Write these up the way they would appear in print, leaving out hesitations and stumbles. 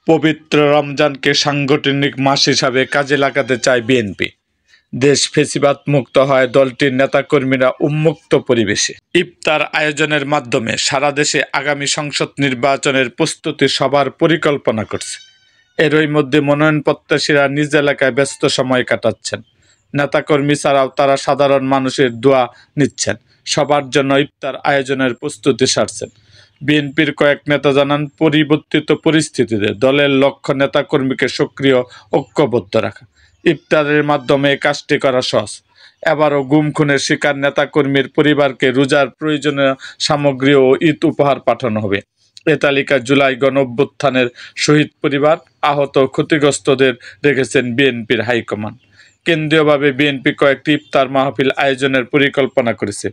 পবিত্র রমজানকে সাংগঠনিক মাস হিসাবে কাজে লাগাতে চায় বিএনপি। দেশ ফ্যাসিবাদ মুক্ত হয় দলটির নেতাকর্মীরা উন্মুক্ত পরিবেশে ইফতার আয়োজনের মাধ্যমে সারা দেশে আগামী সংসদ নির্বাচনের প্রস্তুতি সবার পরিকল্পনা করছে। এরই মধ্যে মনোনয়ন প্রত্যাশীরা নিজ এলাকায় ব্যস্ত সময় কাটাচ্ছেন। নেতাকর্মী ছাড়াও তারা সাধারণ মানুষের দোয়া নিচ্ছেন, সবার জন্য ইফতার আয়োজনের প্রস্তুতি সারছেন। বিএনপির কয়েক নেতা জানান, পরিবর্তিত পরিস্থিতিতে দলের লক্ষ্য নেতাকর্মীকে সক্রিয় ঐক্যবদ্ধ রাখা। ইফতারের মাধ্যমে কাজটি করা সহজ। এবারও গুম খুনের শিকার নেতাকর্মীর পরিবারকে রোজার প্রয়োজনীয় সামগ্রী ও ঈদ উপহার পাঠানো হবে। এ তালিকায় জুলাই গণঅভ্যুত্থানের শহীদ পরিবার, আহত ক্ষতিগ্রস্তদের রেখেছেন বিএনপির হাইকমান্ড। কেন্দ্রীয়ভাবে বিএনপি কয়েকটি ইফতার মাহফিল আয়োজনের পরিকল্পনা করেছে।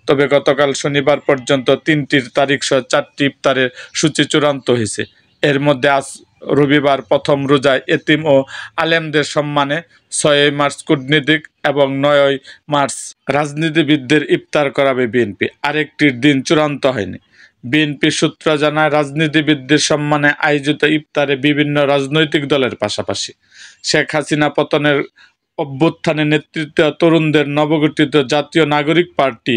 তবে গতকাল শনিবার পর্যন্ত 3টি তারিখ সহ 4টি ইফতারের সূচি চূড়ান্ত হয়েছে। এর মধ্যে আজ রবিবার প্রথম রোজায় এতিম ও আলেমদের সম্মানে, 6 মার্চ কূটনীতিক এবং 9 মার্চ রাজনীতিবিদদের ইফতার করাবে বিএনপি। আরেকটির দিন চূড়ান্ত হয়নি। বিএনপি সূত্র জানায়, রাজনীতিবিদদের সম্মানে আয়োজিত ইফতারে বিভিন্ন রাজনৈতিক দলের পাশাপাশি শেখ হাসিনা পতনের অভ্যুত্থানে নেতৃত্ব তরুণদের নবগঠিত জাতীয় নাগরিক পার্টি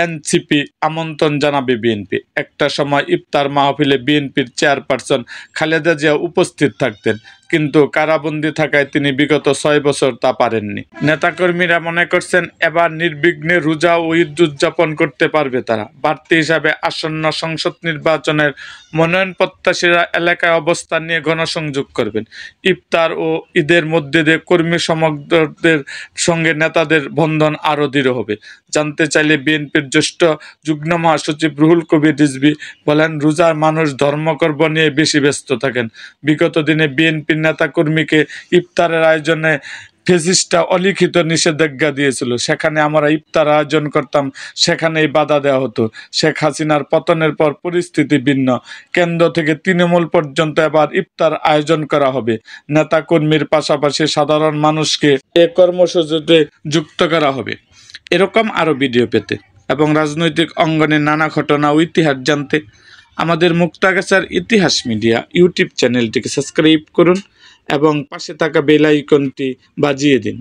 এনসিপি আমন্ত্রণ জানাবে বিএনপি। একটা সময় ইফতার মাহফিলে বিএনপির চেয়ারপারসন খালেদা জিয়া উপস্থিত থাকতেন, কিন্তু কারাবন্দী থাকায় তিনি বিগত 6 বছর তা পারেননি। নেতাকর্মীরা মনে করছেন, এবার নির্বিঘ্নে রোজা ও ঈদ উদযাপন করতে পারবে তারা। বাড়তি হিসাবে আসন্ন সংসদ নির্বাচনের মনোনয়ন প্রত্যাশীরা এলাকায় অবস্থান নিয়ে গণসংযোগ করবেন। ইফতার ও ঈদের মধ্যে দিয়ে কর্মী সমর্থকদের সঙ্গে নেতাদের বন্ধন আরও দৃঢ় হবে। জানতে চাইলে বিএনপির জ্যেষ্ঠ যুগ্ম মহাসচিব রুহুল কবির রিজভী বলেন, রোজার মানুষ ধর্মকর্ম নিয়ে বেশি ব্যস্ত থাকেন। বিগত দিনে বিএনপির নেতাকর্মীকে ইফতারের আয়োজনে ফ্যাসিস্টরা অলিখিত নিষেধাজ্ঞা দিয়েছিল। সেখানে আমরা ইফতার আয়োজন করতাম, সেখানেই বাধা দেওয়া হতো। শেখ হাসিনার পতনের পর পরিস্থিতি ভিন্ন। কেন্দ্র থেকে তৃণমূল পর্যন্ত এবার ইফতার আয়োজন করা হবে। নেতাকর্মীর পাশাপাশি সাধারণ মানুষকে এ কর্মসূচিতে যুক্ত করা হবে। এরকম আরও ভিডিও পেতে এবং রাজনৈতিক অঙ্গনের নানা ঘটনা ও ইতিহাস জানতে আমাদের মুক্তাগাছার ইতিহাস মিডিয়া ইউটিউব চ্যানেলটিকে সাবস্ক্রাইব করুন এবং পাশে থাকা বেল আইকনটি বাজিয়ে দিন।